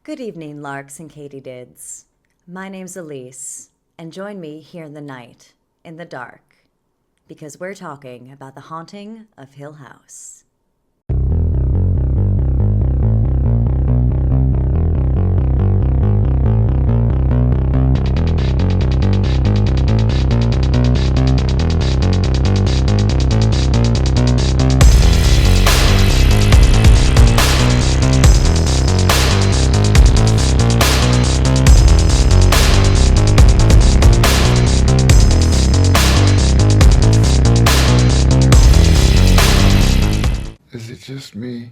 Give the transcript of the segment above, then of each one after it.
Good evening, larks and katydids. My name's ALEECE, and join me here in the night, in the dark, because we're talking about the haunting of Hill House. Is it just me?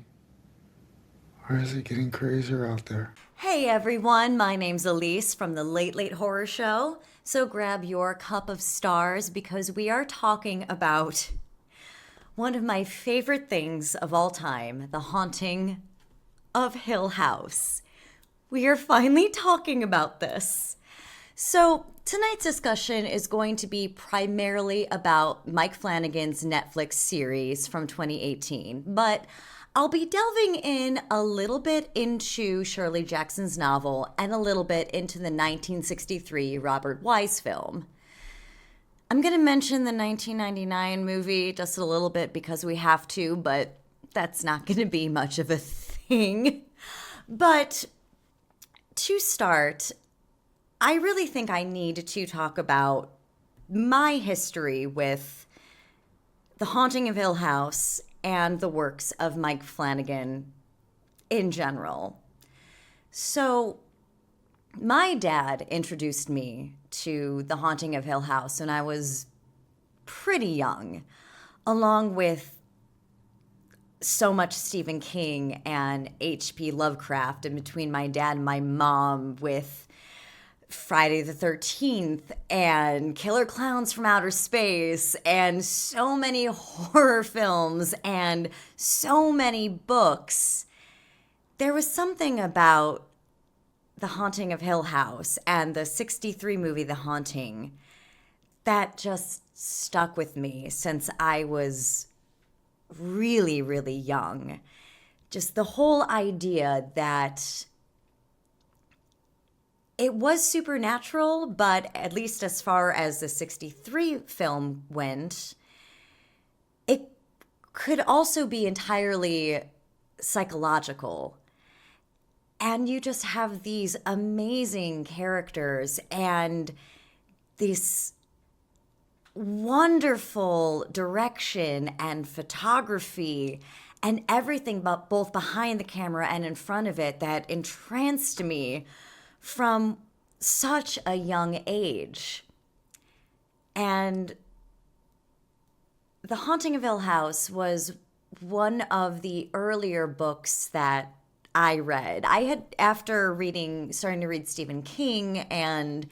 Or is it getting crazier out there? Hey everyone, my name's ALEECE from the Late Late Horror Show. So grab your cup of stars because we are talking about one of my favorite things of all time, the haunting of Hill House. We are finally talking about this. So tonight's discussion is going to be primarily about Mike Flanagan's Netflix series from 2018, but I'll be delving in a little bit into Shirley Jackson's novel and a little bit into the 1963 Robert Wise film. I'm going to mention the 1999 movie just a little bit because we have to, but that's not going to be much of a thing. But to start, I really think I need to talk about my history with The Haunting of Hill House and the works of Mike Flanagan in general. So, my dad introduced me to The Haunting of Hill House when I was pretty young, along with so much Stephen King and H.P. Lovecraft, and between my dad and my mom with Friday the 13th and Killer Clowns from Outer Space and so many horror films and so many books. There was something about The Haunting of Hill House and the 63 movie The Haunting that just stuck with me since I was really, really young. Just the whole idea that it was supernatural, but at least as far as the 63 film went, it could also be entirely psychological. And you just have these amazing characters and this wonderful direction and photography and everything but both behind the camera and in front of it that entranced me from such a young age. And The Haunting of Hill House was one of the earlier books that I read. I had, after starting to read Stephen King, and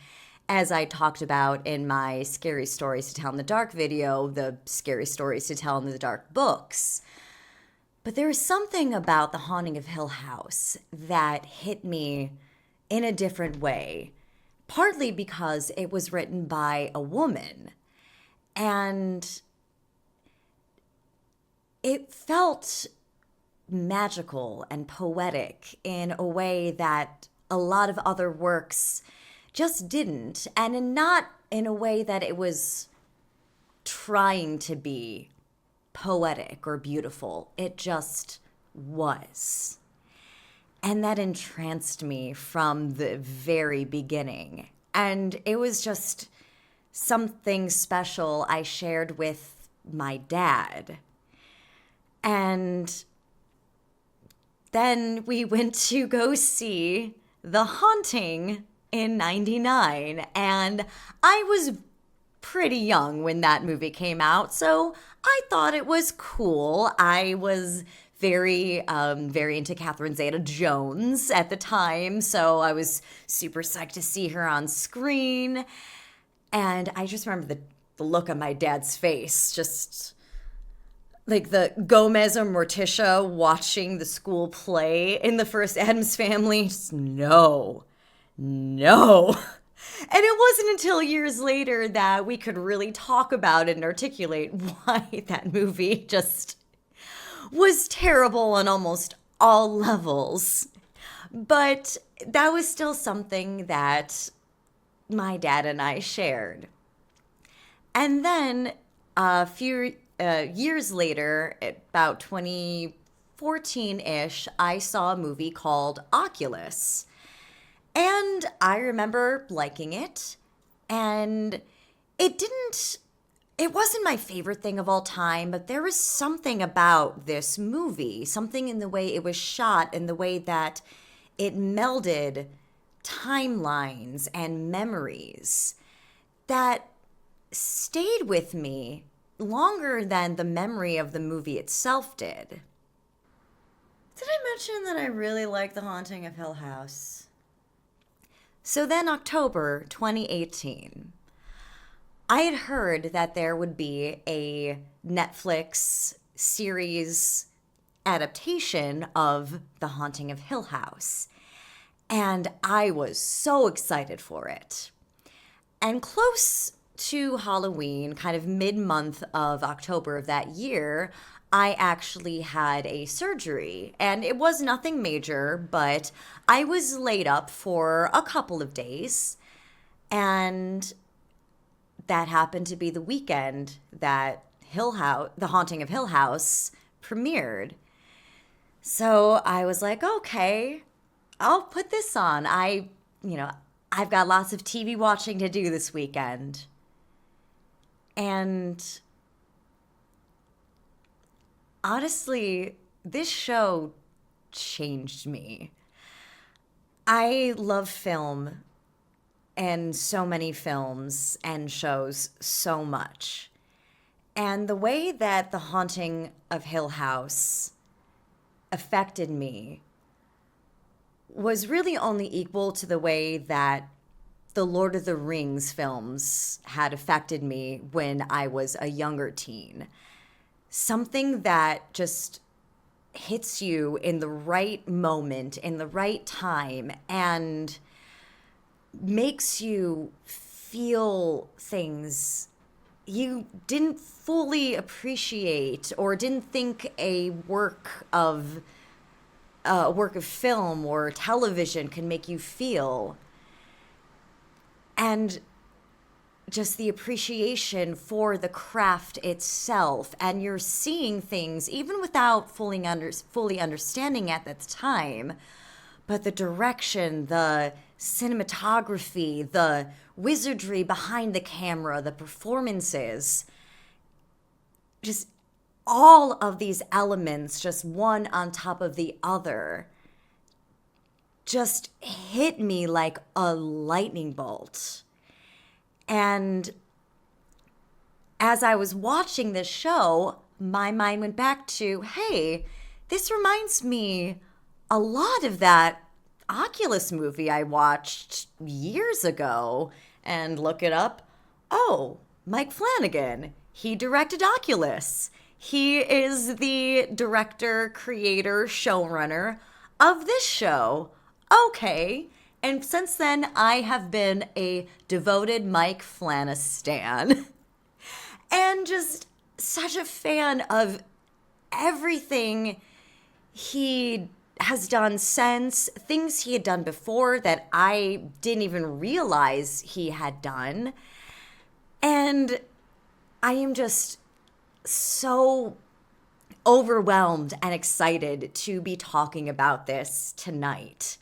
as I talked about in my Scary Stories to Tell in the Dark video, the Scary Stories to Tell in the Dark books. But there was something about The Haunting of Hill House that hit me in a different way, partly because it was written by a woman. And it felt magical and poetic in a way that a lot of other works just didn't, and not in a way that it was trying to be poetic or beautiful. It just was. And that entranced me from the very beginning. And it was just something special I shared with my dad. And then we went to go see The Haunting in '99. And I was pretty young when that movie came out, so I thought it was cool. I was very into Catherine Zeta-Jones at the time, so I was super psyched to see her on screen. And I just remember the look on my dad's face, just like the Gomez or Morticia watching the school play in the first Addams Family. Just no. And it wasn't until years later that we could really talk about it and articulate why that movie just was terrible on almost all levels. But that was still something that my dad and I shared. And then a few years later, about 2014 ish, I saw a movie called Oculus. And I remember liking it. And it wasn't my favorite thing of all time, but there was something about this movie, something in the way it was shot, in the way that it melded timelines and memories that stayed with me longer than the memory of the movie itself did. Did I mention that I really like The Haunting of Hill House? So then, October 2018, I had heard that there would be a Netflix series adaptation of The Haunting of Hill House. And I was so excited for it. And close to Halloween, kind of mid-month of October of that year, I actually had a surgery. And it was nothing major, but I was laid up for a couple of days. And that happened to be the weekend that The Haunting of Hill House premiered. So I was like, okay, I'll put this on. I've got lots of TV watching to do this weekend. And honestly, this show changed me. I love film and so many films and shows so much. And the way that The Haunting of Hill House affected me was really only equal to the way that the Lord of the Rings films had affected me when I was a younger teen. Something that just hits you in the right moment, in the right time, and makes you feel things you didn't fully appreciate or didn't think a work of film or television can make you feel. And just the appreciation for the craft itself, and you're seeing things even without fully understanding at the time, but the direction, the cinematography, the wizardry behind the camera, the performances, just all of these elements, just one on top of the other, just hit me like a lightning bolt. And as I was watching this show, my mind went back to, hey, this reminds me a lot of that Oculus movie I watched years ago. And look it up. Oh, Mike Flanagan. He directed Oculus. He is the director, creator, showrunner of this show. Okay. And since then, I have been a devoted Mike Flanagan stan. And just such a fan of everything he has done since, things he had done before that I didn't even realize he had done. And I am just so overwhelmed and excited to be talking about this tonight.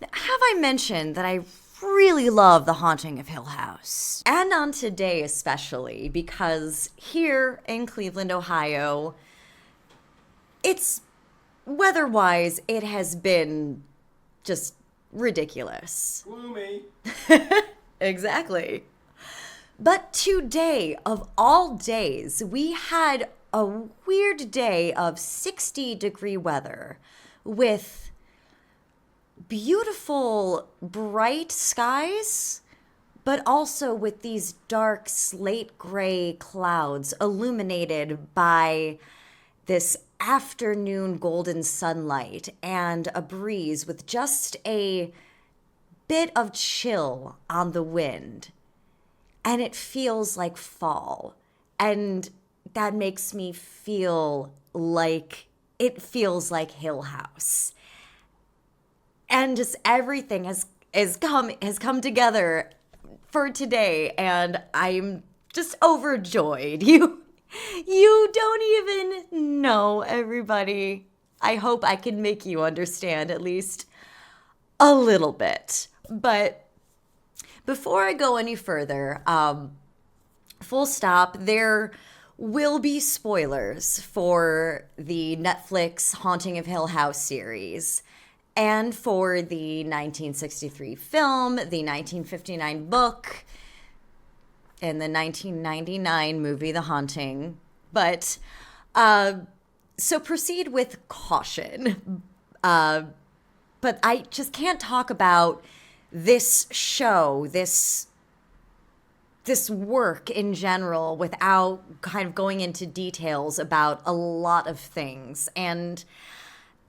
Now, have I mentioned that I really love The Haunting of Hill House? And on today especially, because here in Cleveland, Ohio, weather-wise, it has been just ridiculous. Gloomy. Exactly. But today, of all days, we had a weird day of 60-degree weather with beautiful, bright skies, but also with these dark slate gray clouds illuminated by this afternoon golden sunlight and a breeze with just a bit of chill on the wind. And it feels like fall. And that makes me feel like it feels like Hill House. and just everything has come together for today, and I'm just overjoyed. You don't even know, everybody. I hope I can make you understand at least a little bit. But before I go any further, full stop, there will be spoilers for the Netflix Haunting of Hill House series and for the 1963 film, the 1959 book, and the 1999 movie, The Haunting. But so proceed with caution. But I just can't talk about this show, this work in general without kind of going into details about a lot of things. And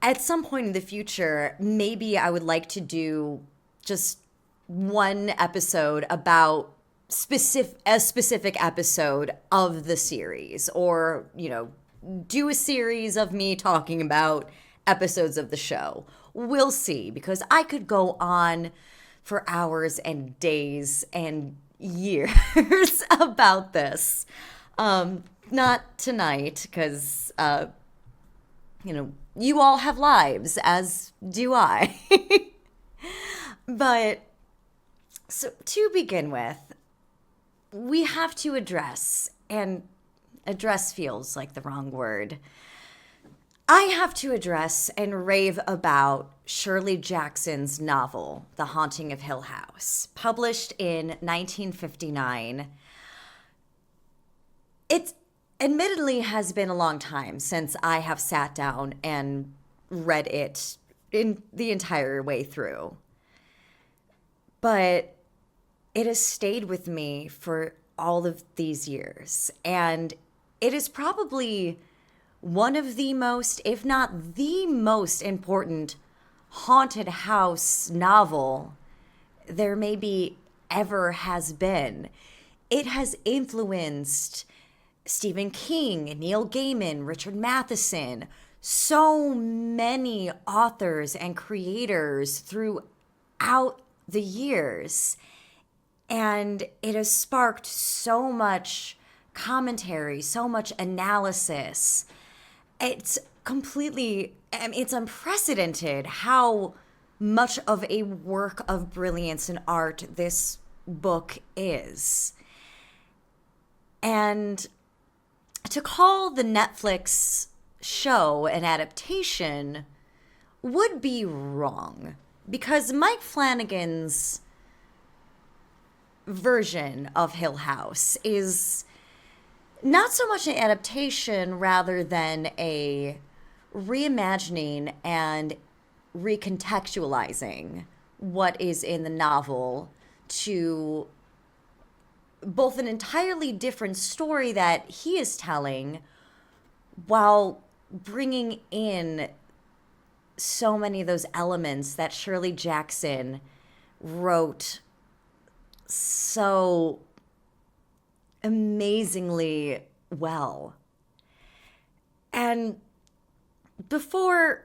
at some point in the future, maybe I would like to do just one episode about a specific episode of the series, or, do a series of me talking about episodes of the show. We'll see, because I could go on for hours and days and years about this. Not tonight, because, you all have lives, as do I. But, so to begin with, we have to address, and address feels like the wrong word. I have to address and rave about Shirley Jackson's novel, The Haunting of Hill House, published in 1959. It admittedly has been a long time since I have sat down and read it in the entire way through. But it has stayed with me for all of these years, and it is probably one of the most, if not the most important haunted house novel there maybe ever has been. It has influenced Stephen King, Neil Gaiman, Richard Matheson, so many authors and creators throughout the years. And it has sparked so much commentary, so much analysis. It's it's unprecedented how much of a work of brilliance and art this book is. And to call the Netflix show an adaptation would be wrong, because Mike Flanagan's version of Hill House is not so much an adaptation, rather than a reimagining and recontextualizing what is in the novel to both an entirely different story that he is telling, while bringing in so many of those elements that Shirley Jackson wrote so amazingly well. And before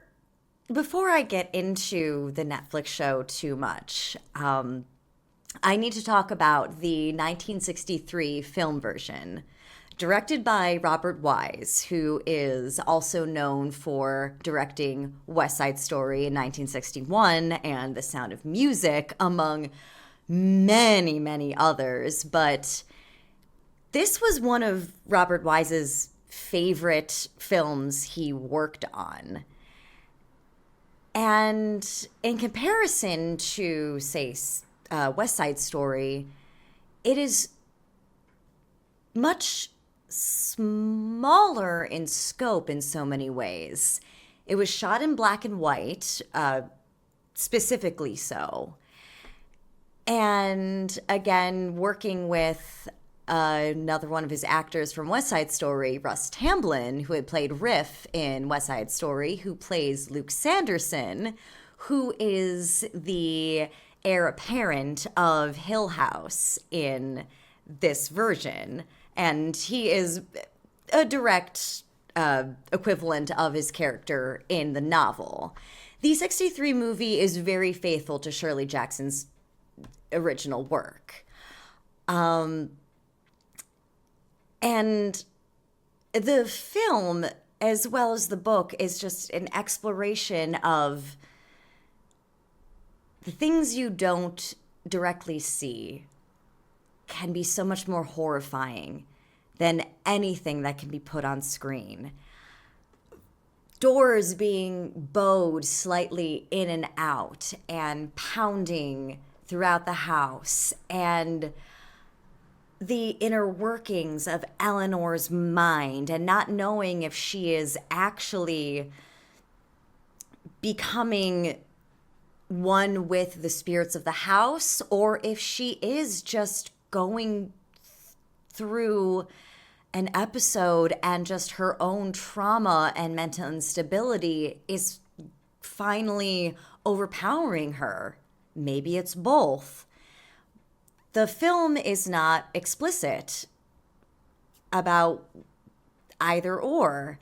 I get into the Netflix show too much, I need to talk about the 1963 film version, directed by Robert Wise, who is also known for directing West Side Story in 1961 and The Sound of Music, among many, many others. But this was one of Robert Wise's favorite films he worked on. And in comparison to, say, West Side Story, it is much smaller in scope in so many ways. It was shot in black and white, specifically so. And again, working with another one of his actors from West Side Story, Russ Tamblyn, who had played Riff in West Side Story, who plays Luke Sanderson, who is the heir apparent of Hill House in this version. And he is a direct equivalent of his character in the novel. The 63 movie is very faithful to Shirley Jackson's original work. And the film, as well as the book, is just an exploration of the things you don't directly see can be so much more horrifying than anything that can be put on screen. Doors being bowed slightly in and out and pounding throughout the house, and the inner workings of Eleanor's mind and not knowing if she is actually becoming one with the spirits of the house or if she is just going through an episode and just her own trauma and mental instability is finally overpowering her. Maybe it's both. The film is not explicit about either or.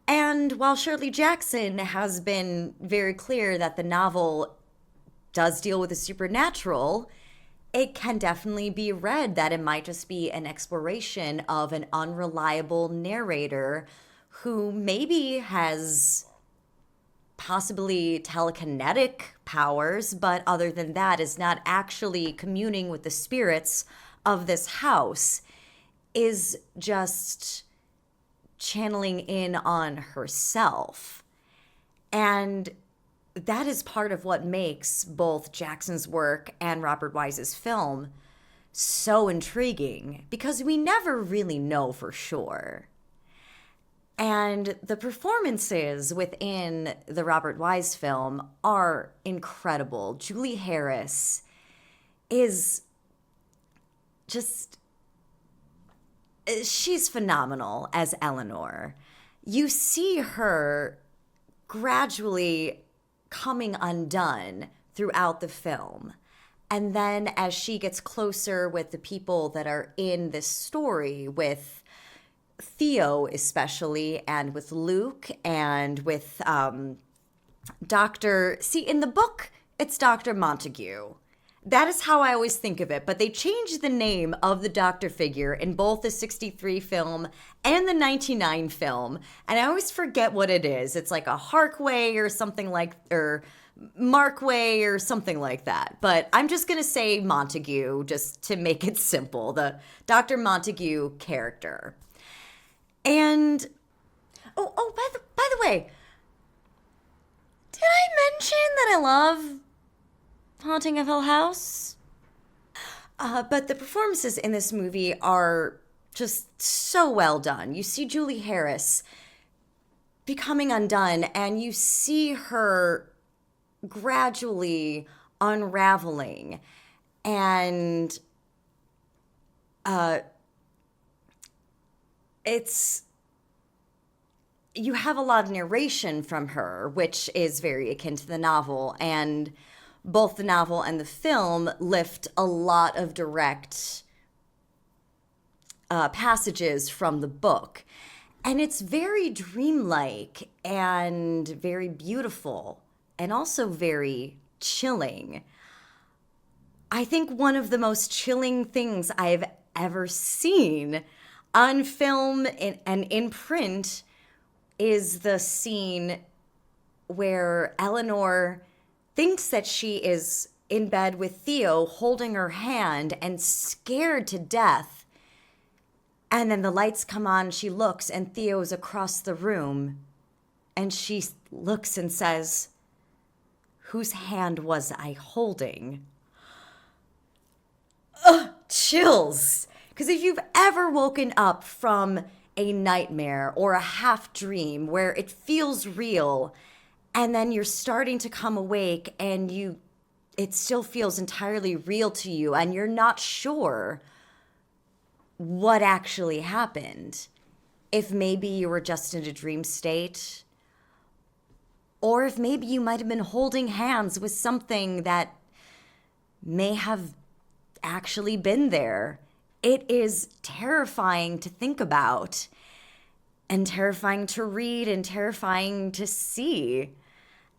And while Shirley Jackson has been very clear that the novel does deal with the supernatural, it can definitely be read that it might just be an exploration of an unreliable narrator who maybe has possibly telekinetic powers, but other than that is not actually communing with the spirits of this house, is just channeling in on herself. And that is part of what makes both Jackson's work and Robert Wise's film so intriguing, because we never really know for sure. And the performances within the Robert Wise film are incredible. Julie Harris is just, she's phenomenal as Eleanor. You see her gradually coming undone throughout the film. And then as she gets closer with the people that are in this story, with Theo especially, and with Luke, and with in the book, it's Dr. Montague. That is how I always think of it, but they changed the name of the doctor figure in both the 63 film and the 99 film, and I always forget what it is. It's like a Harkway or something like, or Markway or something like that. But I'm just going to say Montague just to make it simple, the Dr. Montague character. And, by the way, did I mention that I love Haunting of Hill House? But the performances in this movie are just so well done. You see Julie Harris becoming undone, and you see her gradually unraveling. And you have a lot of narration from her, which is very akin to the novel, and both the novel and the film lift a lot of direct passages from the book. And it's very dreamlike and very beautiful and also very chilling. I think one of the most chilling things I've ever seen on film and in print is the scene where Eleanor thinks that she is in bed with Theo holding her hand and scared to death. And then the lights come on, she looks, and Theo's across the room. And she looks and says, "Whose hand was I holding?" Ugh, chills. Because if you've ever woken up from a nightmare or a half dream where it feels real, and then you're starting to come awake and it still feels entirely real to you, and you're not sure what actually happened. If maybe you were just in a dream state, or if maybe you might have been holding hands with something that may have actually been there. It is terrifying to think about, and terrifying to read, and terrifying to see.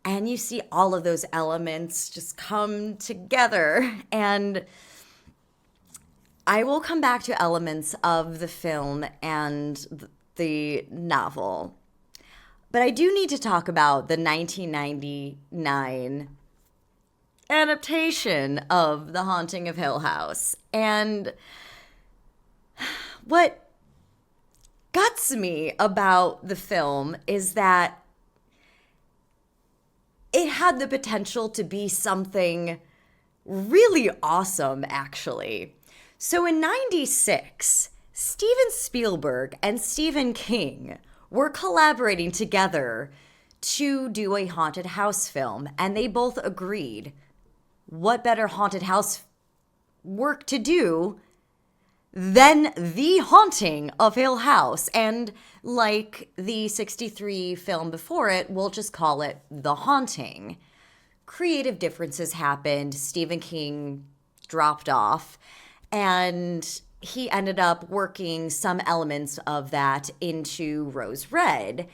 And you see all of those elements just come together. And I will come back to elements of the film and the novel. But I do need to talk about the 1999 adaptation of The Haunting of Hill House. And what guts me about the film is that it had the potential to be something really awesome, actually. So in 96, Steven Spielberg and Stephen King were collaborating together to do a haunted house film, and they both agreed what better haunted house work to do than The Haunting of Hill House. And like the 63 film before it, we'll just call it The Haunting. Creative differences happened. Stephen King dropped off, and he ended up working some elements of that into Rose Red.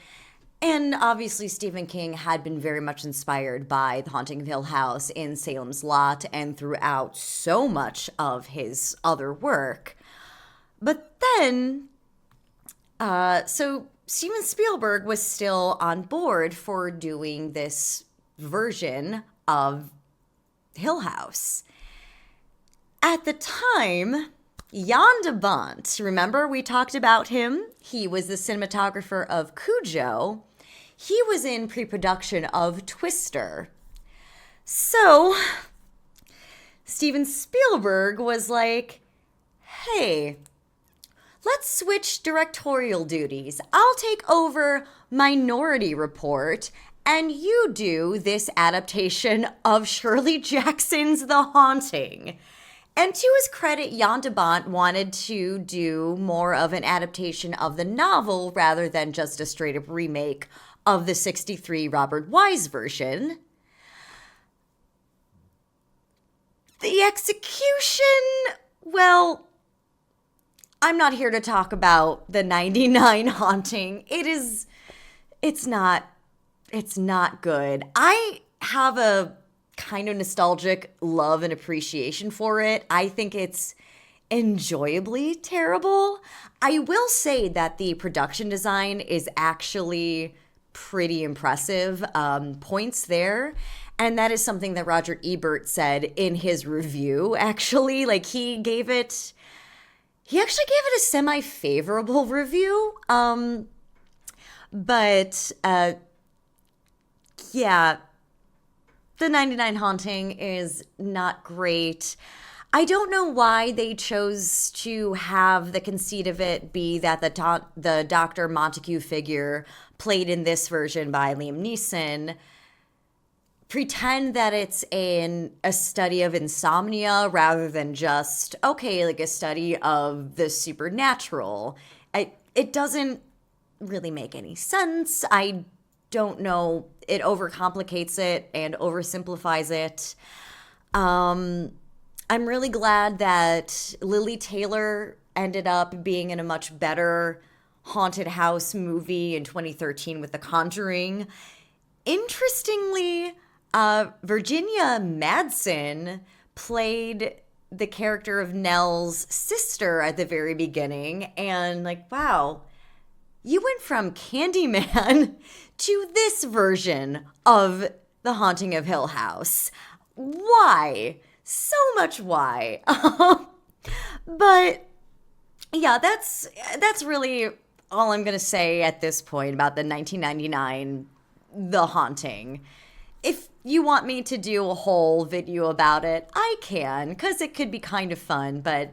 And obviously, Stephen King had been very much inspired by The Haunting of Hill House in Salem's Lot and throughout so much of his other work. But then, so Steven Spielberg was still on board for doing this version of Hill House. At the time, Jan de Bont, remember we talked about him? He was the cinematographer of Cujo. He was in pre-production of Twister. So, Steven Spielberg was like, hey, let's switch directorial duties. I'll take over Minority Report, and you do this adaptation of Shirley Jackson's The Haunting. And to his credit, Jan de Bont wanted to do more of an adaptation of the novel rather than just a straight-up remake of the 63 Robert Wise version. The execution, well, I'm not here to talk about the 99 Haunting. It's not good. I have a kind of nostalgic love and appreciation for it. I think it's enjoyably terrible. I will say that the production design is actually pretty impressive. Points there. And that is something that Roger Ebert said in his review, actually. Like, he actually gave it a semi-favorable review. But yeah, the 99 Haunting is not great. I don't know why they chose to have the conceit of it be that the Dr. Montague figure played in this version by Liam Neeson pretend that it's a study of insomnia rather than just, okay, like a study of the supernatural. It doesn't really make any sense. I don't know. It overcomplicates it and oversimplifies it. I'm really glad that Lily Taylor ended up being in a much better haunted house movie in 2013 with The Conjuring. Interestingly, Virginia Madsen played the character of Nell's sister at the very beginning, and like, wow, you went from Candyman to this version of The Haunting of Hill House. Why? So much why. But yeah, that's really all I'm going to say at this point about the 1999 The Haunting. If you want me to do a whole video about it, I can, because it could be kind of fun, but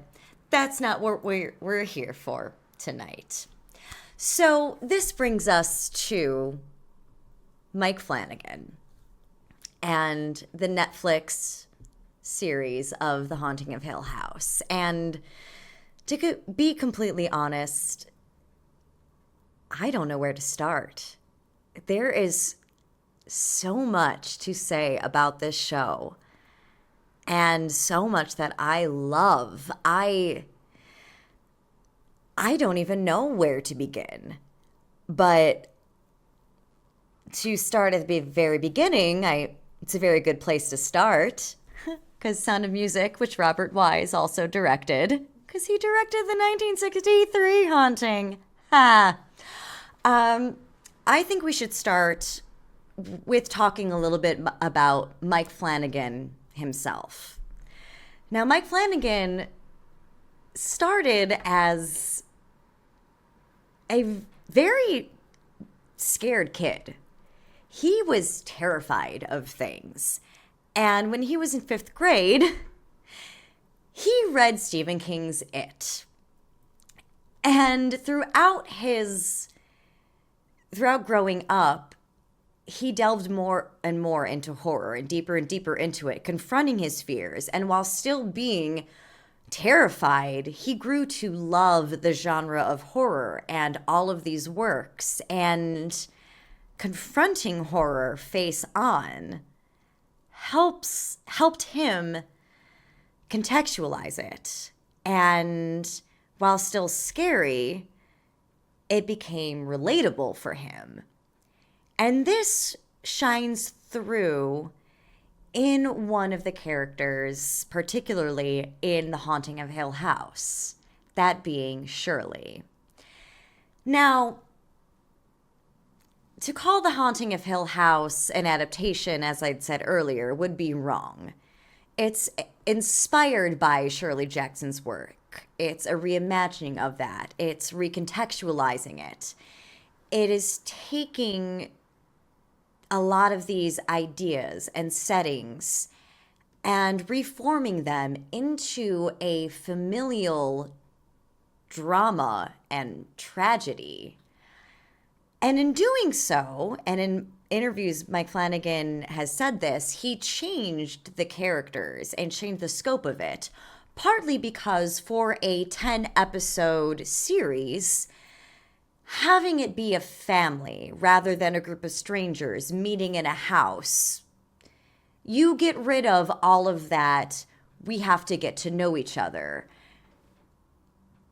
that's not what we're here for tonight. So this brings us to Mike Flanagan and the Netflix series of The Haunting of Hill House. And to be completely honest, I don't know where to start. There is so much to say about this show and so much that I love. I don't even know where to begin. But to start at the very beginning, it's a very good place to start because Sound of Music, which Robert Wise also directed, because he directed the 1963 Haunting. Ha! I think we should start with talking a little bit about Mike Flanagan himself. Now, Mike Flanagan started as a very scared kid. He was terrified of things. And when he was in 5th grade, he read Stephen King's It. And throughout growing up, he delved more and more into horror and deeper into it, confronting his fears. And while still being terrified, he grew to love the genre of horror and all of these works. And confronting horror face on helped him contextualize it. And while still scary, it became relatable for him. And this shines through in one of the characters, particularly in The Haunting of Hill House, that being Shirley. Now, to call The Haunting of Hill House an adaptation, as I'd said earlier, would be wrong. It's inspired by Shirley Jackson's work. It's a reimagining of that. It's recontextualizing it. It is taking a lot of these ideas and settings and reforming them into a familial drama and tragedy. And in doing so, and in interviews, Mike Flanagan has said this, he changed the characters and changed the scope of it, partly because for a 10-episode series, having it be a family rather than a group of strangers meeting in a house, you get rid of all of that, we have to get to know each other.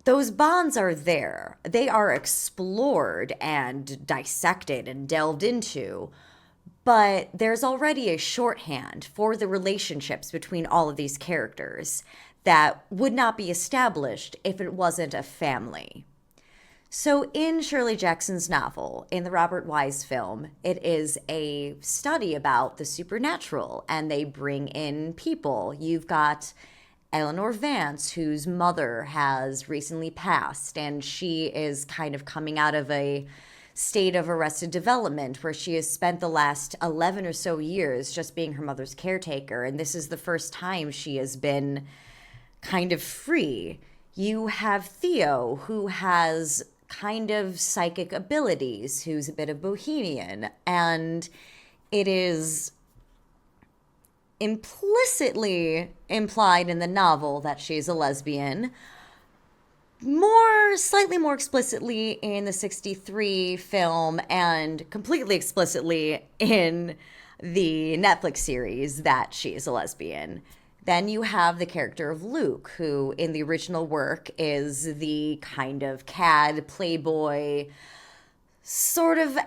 Those bonds are there. They are explored and dissected and delved into. But there's already a shorthand for the relationships between all of these characters that would not be established if it wasn't a family. So in Shirley Jackson's novel, in the Robert Wise film, it is a study about the supernatural, and they bring in people. You've got Eleanor Vance, whose mother has recently passed, and she is kind of coming out of a state of arrested development where she has spent the last 11 or so years just being her mother's caretaker, and this is the first time she has been kind of free. You have Theo, who has kind of psychic abilities, who's a bit of bohemian, and it is implicitly implied in the novel that she's a lesbian, slightly more explicitly in the 63 film, and completely explicitly in the Netflix series that she is a lesbian. Then you have the character of Luke, who in the original work is the kind of cad, playboy, sort of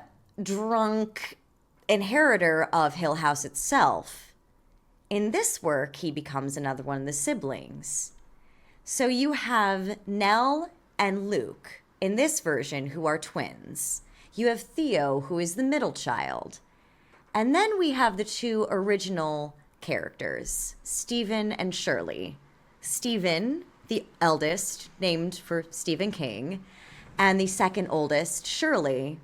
drunk inheritor of Hill House itself. In this work, he becomes another one of the siblings. So you have Nell and Luke in this version, who are twins. You have Theo, who is the middle child. And then we have the two original characters, Stephen and Shirley. Stephen, the eldest, named for Stephen King, and the second oldest, Shirley,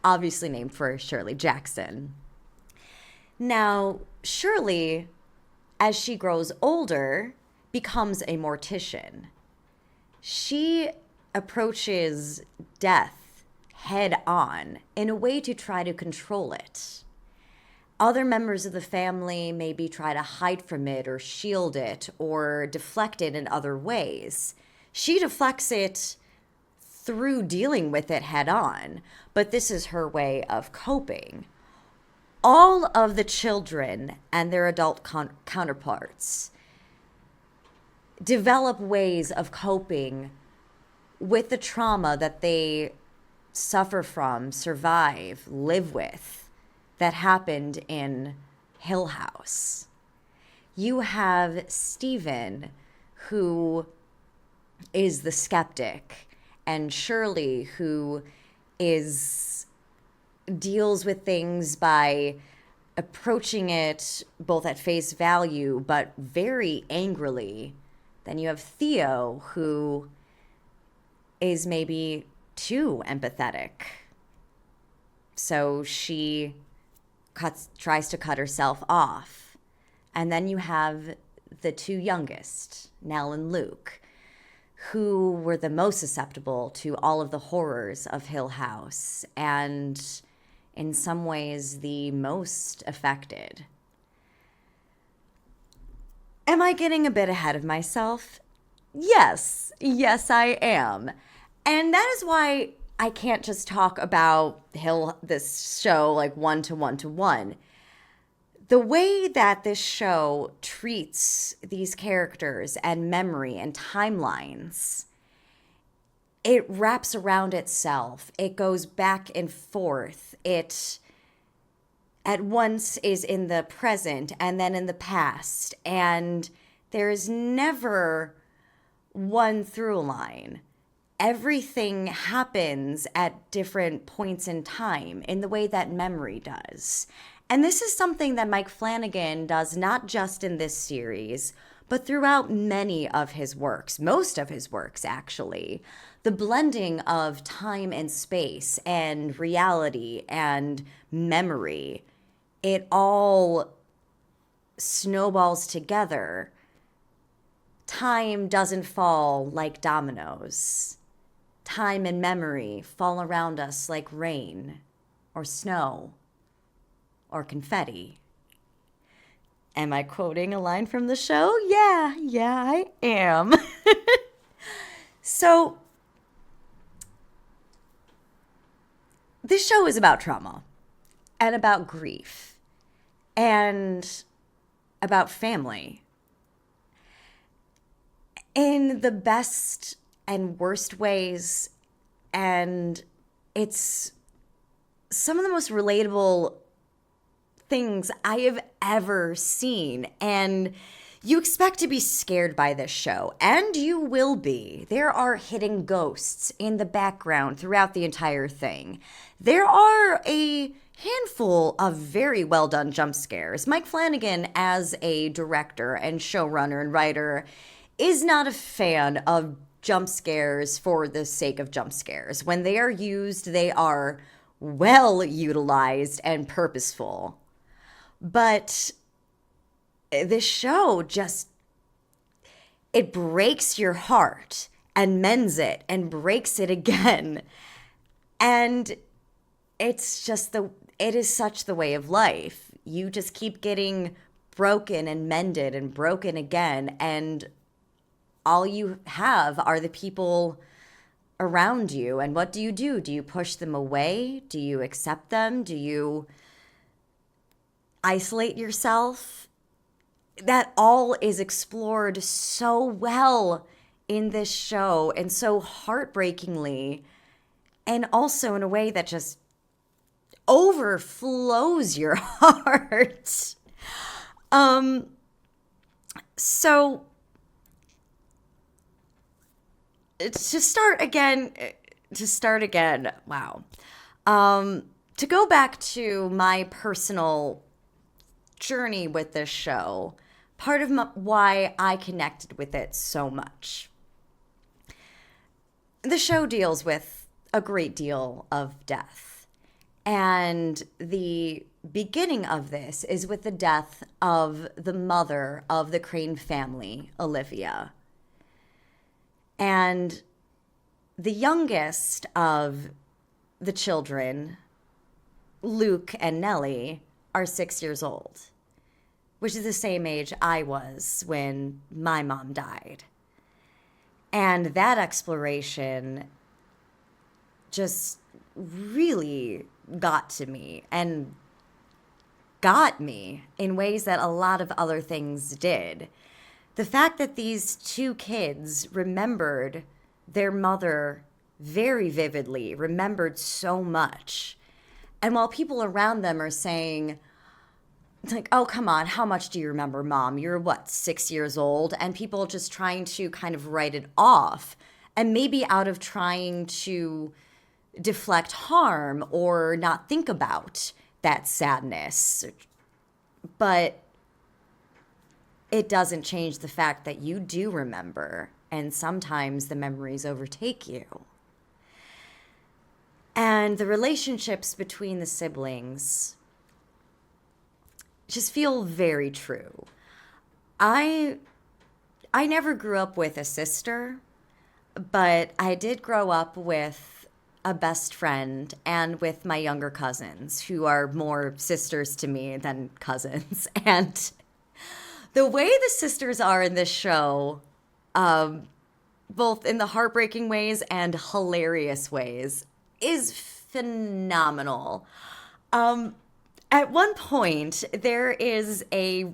obviously named for Shirley Jackson. Now, Shirley, as she grows older, becomes a mortician. She approaches death head on in a way to try to control it. Other members of the family maybe try to hide from it or shield it or deflect it in other ways. She deflects it through dealing with it head on, but this is her way of coping. All of the children and their adult counterparts develop ways of coping with the trauma that they suffer from, survive, live with. that happened in Hill House. You have Stephen, who is the skeptic, and Shirley, who deals with things by approaching it both at face value but very angrily. Then you have Theo, who is maybe too empathetic. So she tries to cut herself off. And then you have the two youngest, Nell and Luke, who were the most susceptible to all of the horrors of Hill House and in some ways the most affected. Am I getting a bit ahead of myself? Yes, I am. And that is why I can't just talk about this show like one to one. The way that this show treats these characters and memory and timelines, it wraps around itself. It goes back and forth. It at once is in the present and then in the past. And there is never one through line. Everything happens at different points in time in the way that memory does. And this is something that Mike Flanagan does not just in this series, but throughout many of his works, most of his works actually. The blending of time and space and reality and memory, it all snowballs together. Time doesn't fall like dominoes. Time and memory fall around us like rain or snow or confetti. Am I quoting a line from the show? Yeah, I am. So, this show is about trauma and about grief and about family in the best and worst ways. And it's some of the most relatable things I have ever seen. And you expect to be scared by this show, and you will be. There are hidden ghosts in the background throughout the entire thing. There are a handful of very well done jump scares. Mike Flanagan, as a director and showrunner and writer, is not a fan of jump scares for the sake of jump scares. When they are used, they are well utilized and purposeful. But this show it breaks your heart and mends it and breaks it again. And it's just it is such the way of life. You just keep getting broken and mended and broken again. And all you have are the people around you. And what do? Do you push them away? Do you accept them? Do you isolate yourself? That all is explored so well in this show, and so heartbreakingly, and also in a way that just overflows your heart. So to start again, wow. To go back to my personal journey with this show, part of why I connected with it so much. The show deals with a great deal of death. And the beginning of this is with the death of the mother of the Crane family, Olivia. And the youngest of the children, Luke and Nellie, are 6 years old, which is the same age I was when my mom died. And that exploration just really got to me and got me in ways that a lot of other things did. The fact that these two kids remembered their mother very vividly, remembered so much, And while people around them are saying, it's like, oh, come on, how much do you remember, Mom? You're what, 6 years old? And people just trying to kind of write it off. And maybe out of trying to deflect harm or not think about that sadness. But it doesn't change the fact that you do remember. And sometimes the memories overtake you. And the relationships between the siblings just feel very true. I never grew up with a sister, but I did grow up with a best friend and with my younger cousins, who are more sisters to me than cousins. And the way the sisters are in this show, both in the heartbreaking ways and hilarious ways, is phenomenal. At one point, there's a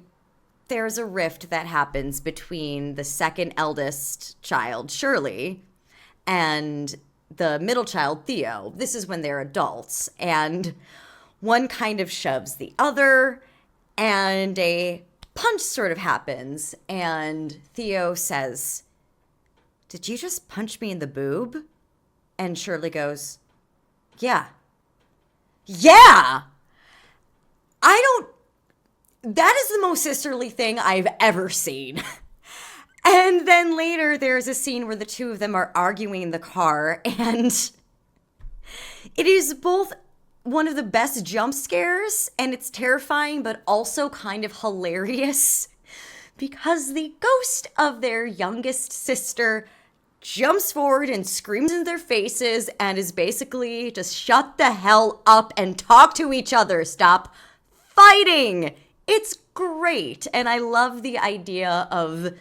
rift that happens between the second eldest child, Shirley, and the middle child, Theo. This is when they're adults, and one kind of shoves the other, and a punch sort of happens, and Theo says, "Did you just punch me in the boob?" And Shirley goes, "Yeah." Yeah! That is the most sisterly thing I've ever seen. And then later there's a scene where the two of them are arguing in the car, and it is both one of the best jump scares, and it's terrifying, but also kind of hilarious, because the ghost of their youngest sister jumps forward and screams in their faces and is basically just shut the hell up and talk to each other. Stop fighting. It's great. And I love the idea of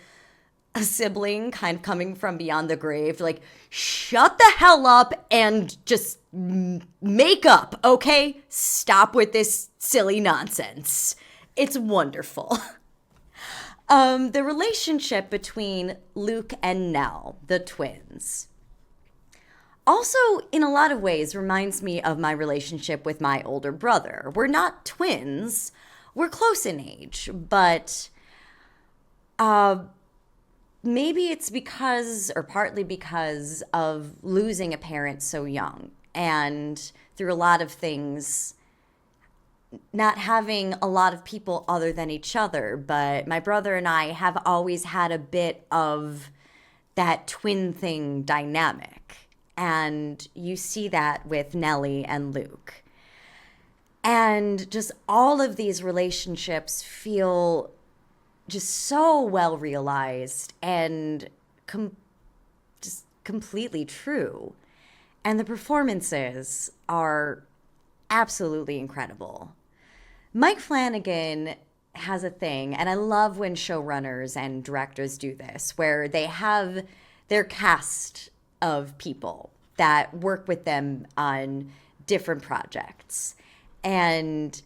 a sibling kind of coming from beyond the grave, like, shut the hell up and just make up, okay? Stop with this silly nonsense. It's wonderful. The relationship between Luke and Nell, the twins, also in a lot of ways reminds me of my relationship with my older brother. We're not twins. We're close in age, but maybe it's because, or partly because, of losing a parent so young, and through a lot of things, not having a lot of people other than each other. But my brother and I have always had a bit of that twin thing dynamic. And you see that with Nellie and Luke. And just all of these relationships feel just so well realized and just completely true. And the performances are absolutely incredible. Mike Flanagan has a thing, and I love when showrunners and directors do this, where they have their cast of people that work with them on different projects. And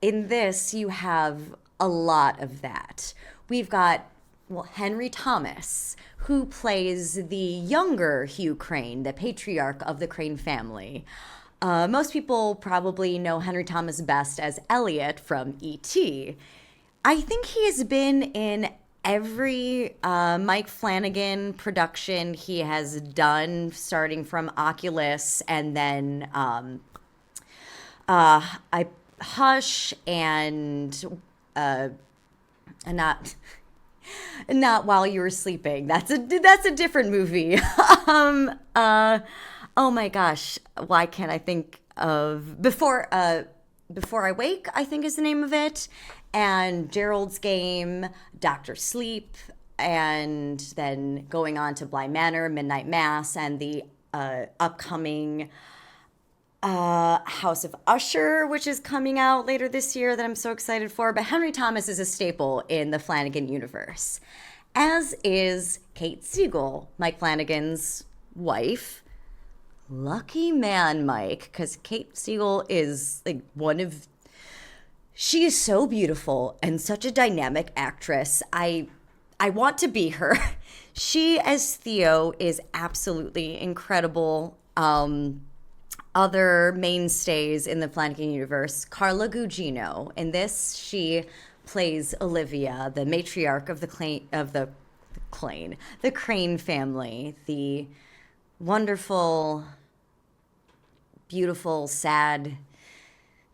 in this, you have a lot of that. We've got, Henry Thomas, who plays the younger Hugh Crane, the patriarch of the Crane family. Most people probably know Henry Thomas best as Elliot from E.T. I think he has been in every Mike Flanagan production he has done, starting from Oculus and then Hush and not While You Were Sleeping. That's a different movie. Oh my gosh, why can't I think of Before I Wake, I think is the name of it, and Gerald's Game, Dr. Sleep, and then going on to Bly Manor, Midnight Mass, and the upcoming House of Usher, which is coming out later this year that I'm so excited for. But Henry Thomas is a staple in the Flanagan universe, as is Kate Siegel, Mike Flanagan's wife. Lucky man, Mike, because Kate Siegel is like she is so beautiful and such a dynamic actress. I want to be her. She as Theo is absolutely incredible. other mainstays in the Flanagan universe, Carla Gugino. In this, she plays Olivia, the matriarch of the Crane family, the wonderful, beautiful, sad,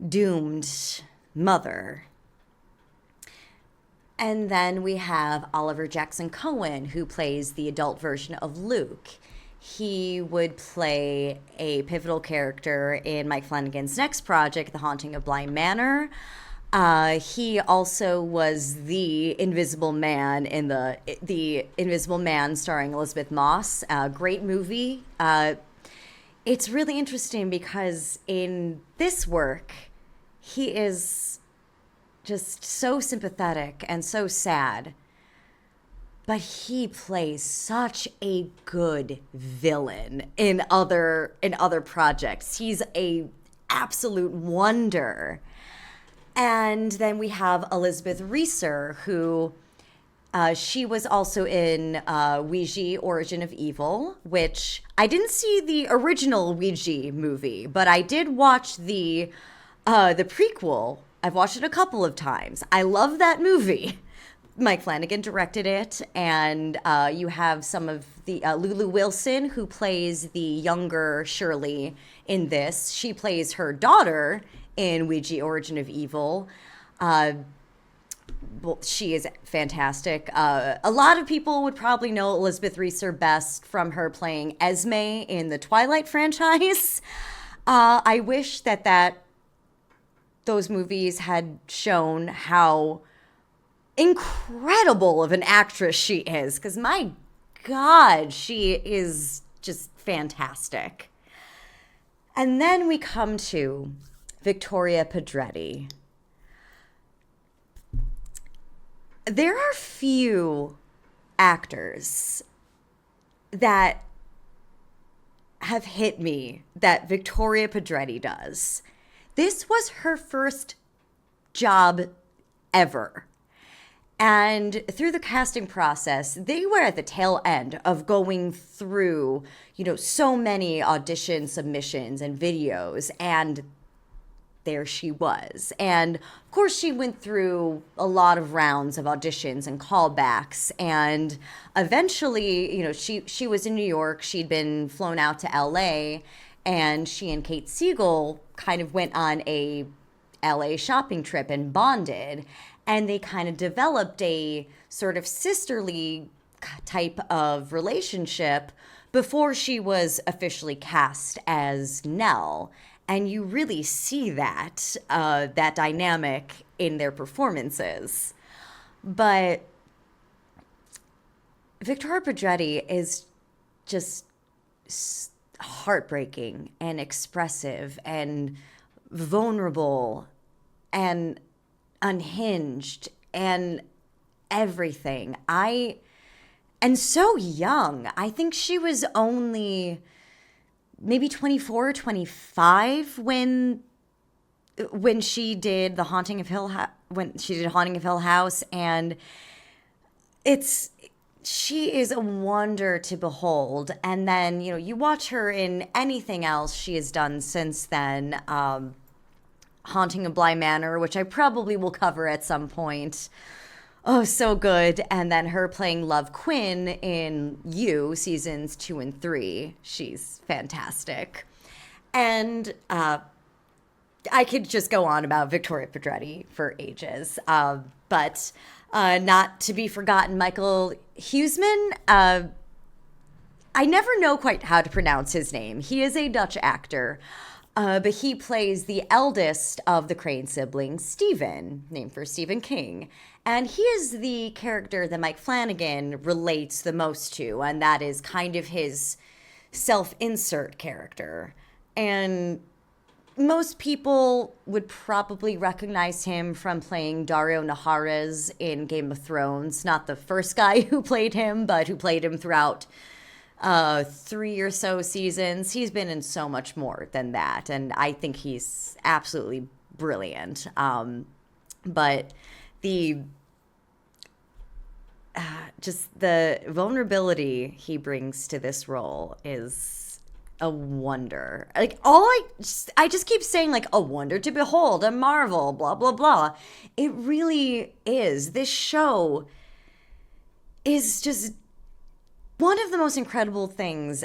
doomed mother. And then we have Oliver Jackson Cohen, who plays the adult version of Luke. He would play a pivotal character in Mike Flanagan's next project, The Haunting of Bly Manor. He also was the Invisible Man in the Invisible Man starring Elizabeth Moss. Great movie. It's really interesting because in this work, he is just so sympathetic and so sad. But he plays such a good villain in other projects. He's a absolute wonder. And then we have Elizabeth Reeser, who she was also in Ouija, Origin of Evil, which I didn't see the original Ouija movie, but I did watch the prequel. I've watched it a couple of times. I love that movie. Mike Flanagan directed it, and you have some of the Lulu Wilson, who plays the younger Shirley in this. She plays her daughter in Ouija, Origin of Evil. Well, she is fantastic. A lot of people would probably know Elizabeth Reeser best from her playing Esme in the Twilight franchise. I wish that those movies had shown how incredible of an actress she is, because my God, she is just fantastic. And then we come to Victoria Pedretti. There are few actors that have hit me that Victoria Pedretti does. This was her first job ever. And through the casting process, they were at the tail end of going through, so many audition submissions and videos. And there she was. And of course, she went through a lot of rounds of auditions and callbacks. And eventually, she was in New York. She'd been flown out to LA. And she and Kate Siegel kind of went on a LA shopping trip and bonded. And they kind of developed a sort of sisterly type of relationship before she was officially cast as Nell. And you really see that dynamic in their performances. But Victoria Pedretti is just heartbreaking and expressive and vulnerable and unhinged and everything. And so young. I think she was only maybe 24 or 25 when she did the Haunting of Hill House, and she is a wonder to behold. And then you watch her in anything else she has done since then. Haunting of Bly Manor, which I probably will cover at some point. Oh, so good. And then her playing Love Quinn in You, seasons 2 and 3. She's fantastic. And I could just go on about Victoria Pedretti for ages. But not to be forgotten, Michael Huisman. I never know quite how to pronounce his name. He is a Dutch actor. But he plays the eldest of the Crane siblings, Stephen, named for Stephen King. And he is the character that Mike Flanagan relates the most to, and that is kind of his self-insert character. And most people would probably recognize him from playing Dario Naharis in Game of Thrones. Not the first guy who played him, but who played him throughout 3 or so seasons. He's been in so much more than that, and I think he's absolutely brilliant. But just the vulnerability he brings to this role is a wonder. Like I just keep saying like a wonder to behold, a marvel, blah blah blah. It really is. This show is just one of the most incredible things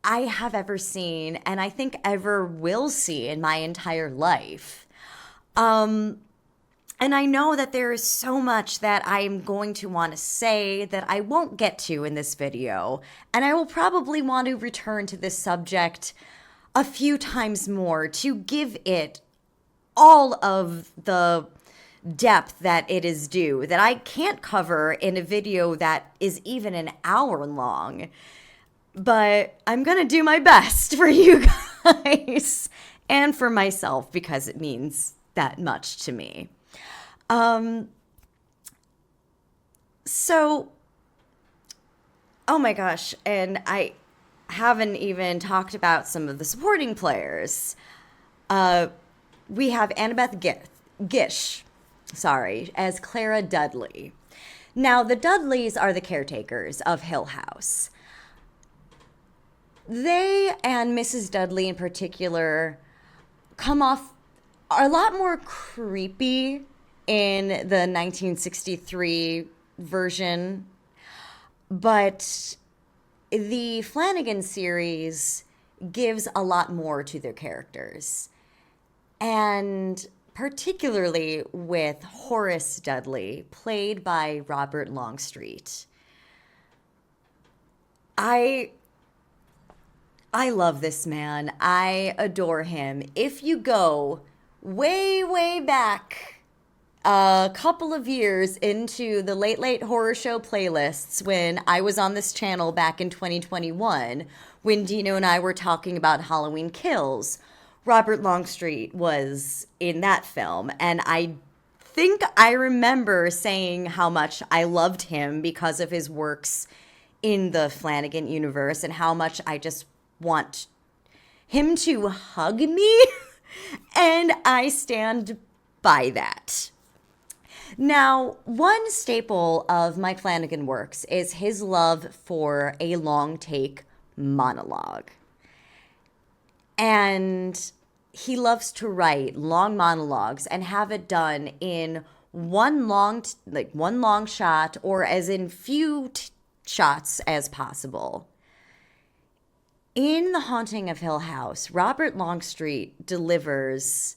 I have ever seen, and I think ever will see in my entire life. And I know that there is so much that I'm going to want to say that I won't get to in this video, and I will probably want to return to this subject a few times more to give it all of the depth that it is due, that I can't cover in a video that is even an hour long. But I'm going to do my best for you guys and for myself because it means that much to me. So, oh my gosh, and I haven't even talked about some of the supporting players. We have Annabeth Gish, as Clara Dudley. Now, the Dudleys are the caretakers of Hill House. They and Mrs. Dudley in particular come off a lot more creepy in the 1963 version, but the Flanagan series gives a lot more to their characters, and particularly with Horace Dudley, played by Robert Longstreet. I love this man. I adore him. If you go way, way back a couple of years into the Late Late Horror Show playlists when I was on this channel back in 2021, when Dino and I were talking about Halloween Kills, Robert Longstreet was in that film. And I think I remember saying how much I loved him because of his works in the Flanagan universe and how much I just want him to hug me. And I stand by that. Now, one staple of Mike Flanagan works is his love for a long take monologue. And he loves to write long monologues and have it done in one long shot, or as in few shots as possible. In The Haunting of Hill House, Robert Longstreet delivers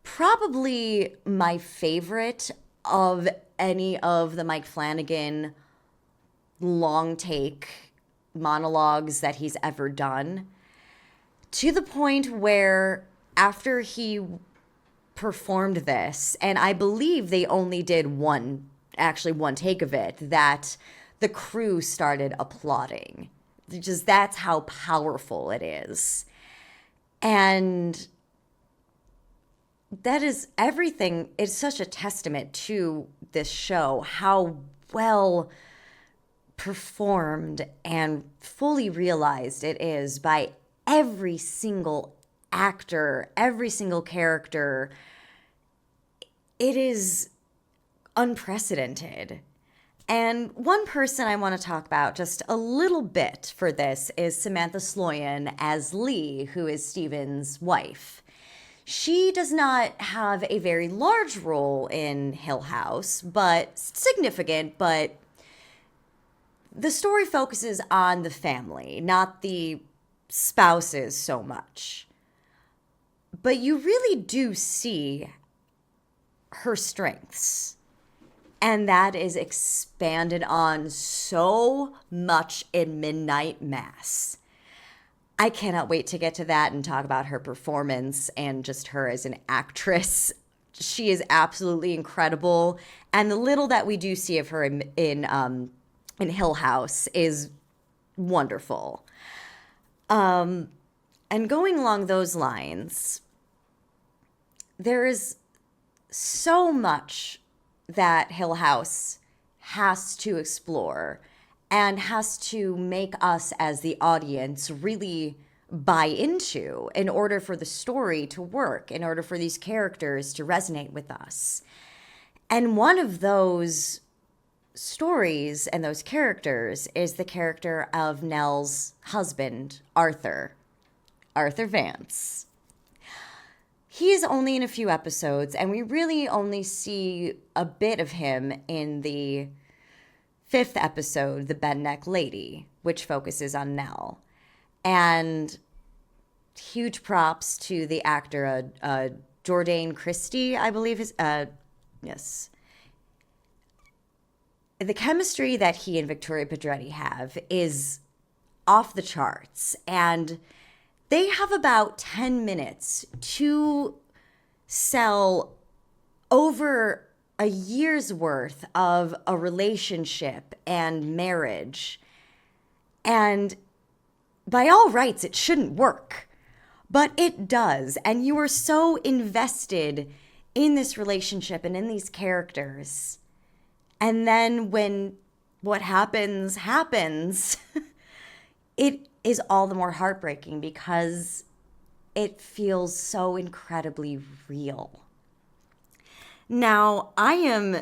probably my favorite of any of the Mike Flanagan long take monologues that he's ever done, to the point where after he performed this, and I believe they only did one take of it, that the crew started applauding. Just that's how powerful it is. And that is everything. It's such a testament to this show, how well performed and fully realized it is by every single actor, every single character. It is unprecedented. And one person I want to talk about just a little bit for this is Samantha Sloyan as Lee, who is Stephen's wife. She does not have a very large role in Hill House, but significant, but the story focuses on the family, not the spouses so much. But you really do see her strengths. And that is expanded on so much in Midnight Mass. I cannot wait to get to that and talk about her performance and just her as an actress. She is absolutely incredible. And the little that we do see of her in Hill House is wonderful. And going along those lines, there is so much that Hill House has to explore and has to make us as the audience really buy into in order for the story to work, in order for these characters to resonate with us. And one of those stories and those characters is the character of Nell's husband, Arthur Vance. He's only in a few episodes, and we really only see a bit of him in the 5th episode, The Bent Neck Lady, which focuses on Nell. And huge props to the actor, Jourdain Christie, I believe is, yes. The chemistry that he and Victoria Pedretti have is off the charts, and they have about 10 minutes to sell over a year's worth of a relationship and marriage. And by all rights, it shouldn't work, but it does. And you are so invested in this relationship and in these characters. And then when what happens, it is all the more heartbreaking because it feels so incredibly real. Now, I am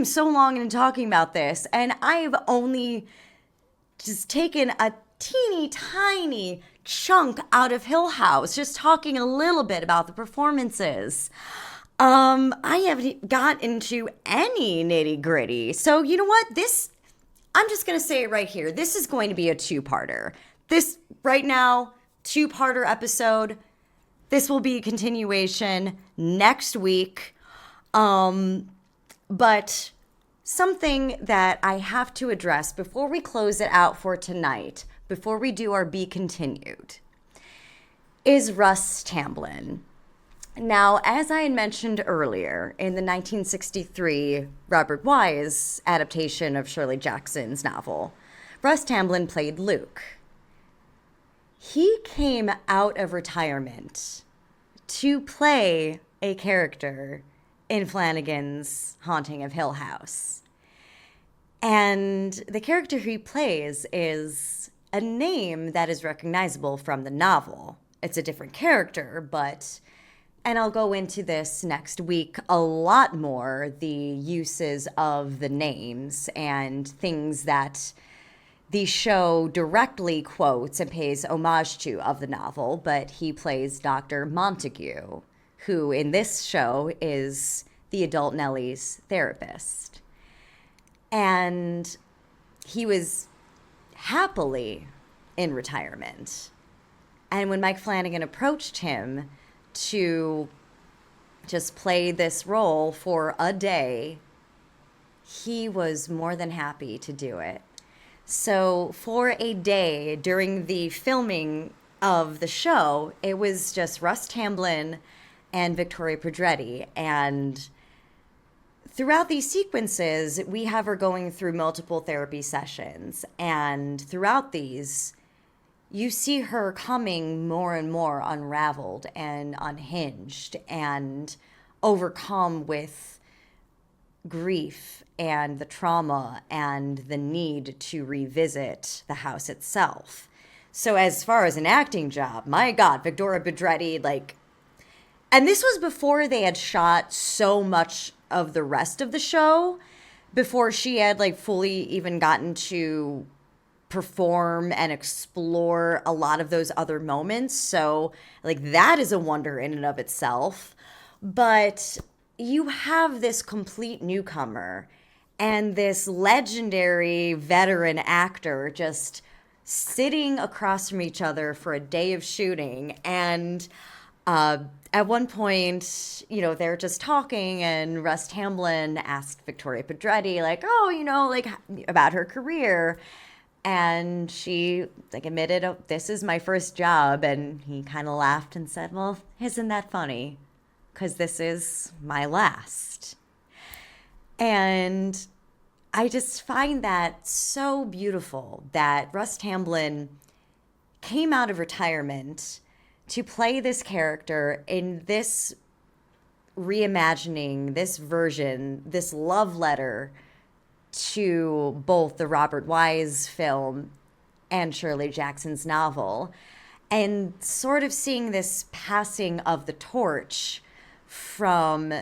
so long into talking about this, and I have only just taken a teeny tiny chunk out of Hill House, just talking a little bit about the performances. I haven't got into any nitty gritty. So you know what? I'm just going to say it right here. This is going to be a 2-parter. This right now, 2-parter episode. This will be a continuation next week. But something that I have to address before we close it out for tonight, before we do our Be Continued, is Russ Tamblyn. Now, as I had mentioned earlier, in the 1963 Robert Wise adaptation of Shirley Jackson's novel, Russ Tamblyn played Luke. He came out of retirement to play a character in Flanagan's Haunting of Hill House. And the character he plays is a name that is recognizable from the novel. It's a different character, but... And I'll go into this next week a lot more, the uses of the names and things that the show directly quotes and pays homage to of the novel. But he plays Dr. Montague, who in this show is the adult Nellie's therapist. And he was happily in retirement. And when Mike Flanagan approached him to just play this role for a day, he was more than happy to do it. So for a day during the filming of the show, it was just Russ Tamblyn and Victoria Pedretti. And throughout these sequences, we have her going through multiple therapy sessions. And throughout these, you see her coming more and more unraveled and unhinged and overcome with grief and the trauma and the need to revisit the house itself. So as far as an acting job, my God, Victoria Pedretti, and this was before they had shot so much of the rest of the show, before she had fully even gotten to perform and explore a lot of those other moments. So that is a wonder in and of itself. But you have this complete newcomer and this legendary veteran actor just sitting across from each other for a day of shooting. And at one point, they're just talking, and Russ Tamblyn asked Victoria Pedretti, about her career. And she admitted, "Oh, this is my first job." And he kind of laughed and said, "Well, isn't that funny? Because this is my last." And I just find that so beautiful that Russ Tamblyn came out of retirement to play this character in this reimagining, this version, this love letter to both the Robert Wise film and Shirley Jackson's novel, and sort of seeing this passing of the torch from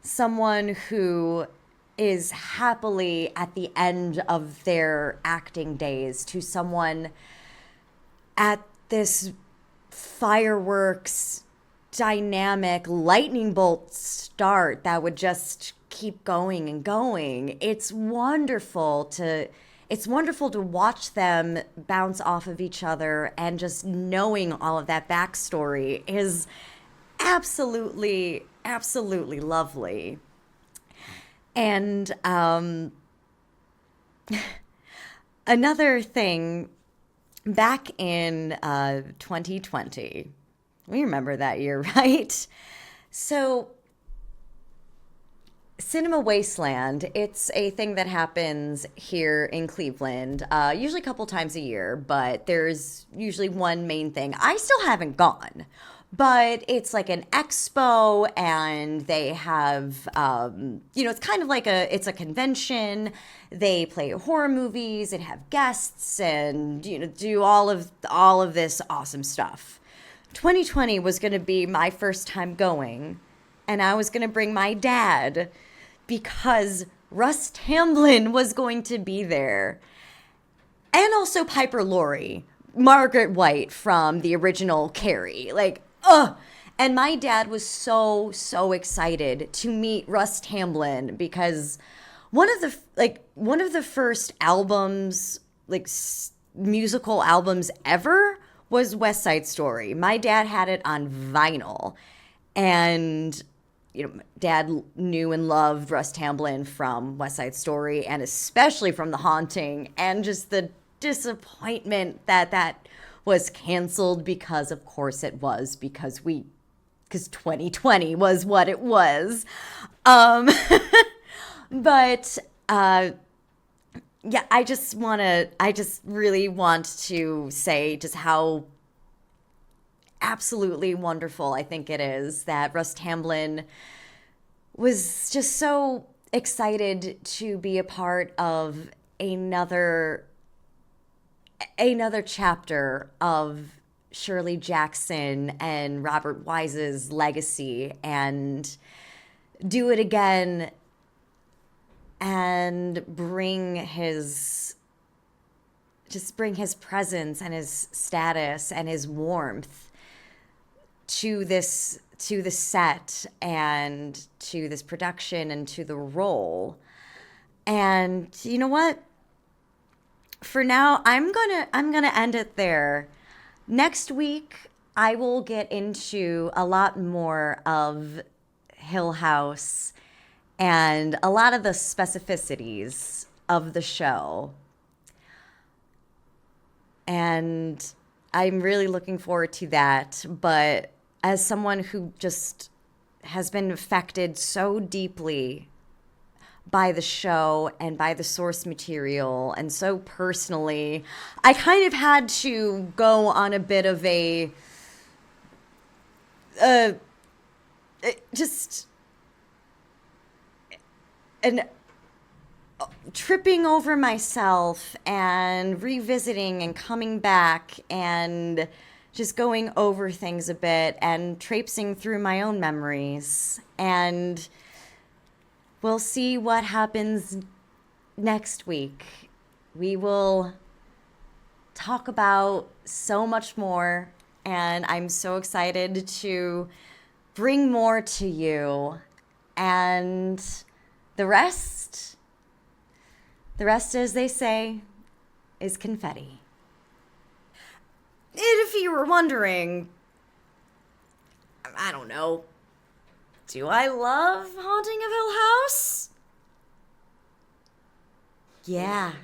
someone who is happily at the end of their acting days to someone at this fireworks dynamic lightning bolt start that would just keep going and going. It's wonderful to watch them bounce off of each other, and just knowing all of that backstory is absolutely lovely. And another thing, back in 2020, we remember that year, right? So, Cinema Wasteland, it's a thing that happens here in Cleveland, usually a couple times a year, but there's usually one main thing. I still haven't gone, but it's like an expo, and they have, it's kind of like it's a convention. They play horror movies and have guests, and do all of this awesome stuff. 2020 was going to be my first time going, and I was going to bring my dad because Russ Tamblyn was going to be there. And also Piper Laurie, Margaret White from the original Carrie. Like, ugh. And my dad was so excited to meet Russ Tamblyn because one of the first albums, musical albums ever, was West Side Story. My dad had it on vinyl, and Dad knew and loved Russ Tamblyn from West Side Story, and especially from The Haunting, and just the disappointment that was canceled, because of course it was, because 2020 was what it was. But yeah, I just really want to say just how absolutely wonderful I think it is that Russ Tamblyn was just so excited to be a part of another chapter of Shirley Jackson and Robert Wise's legacy, and do it again and bring his presence and his status and his warmth to the set and to this production and to the role. And you know what? For now, I'm gonna end it there. Next week, I will get into a lot more of Hill House and a lot of the specificities of the show. And I'm really looking forward to that. But as someone who just has been affected so deeply by the show and by the source material, and so personally, I kind of had to go on a bit of a tripping over myself and revisiting and coming back and just going over things a bit and traipsing through my own memories. And we'll see what happens next week. We will talk about so much more, and I'm so excited to bring more to you. And the rest, as they say, is confetti. If you were wondering, I don't know, do I love Haunting of Hill House? Yeah,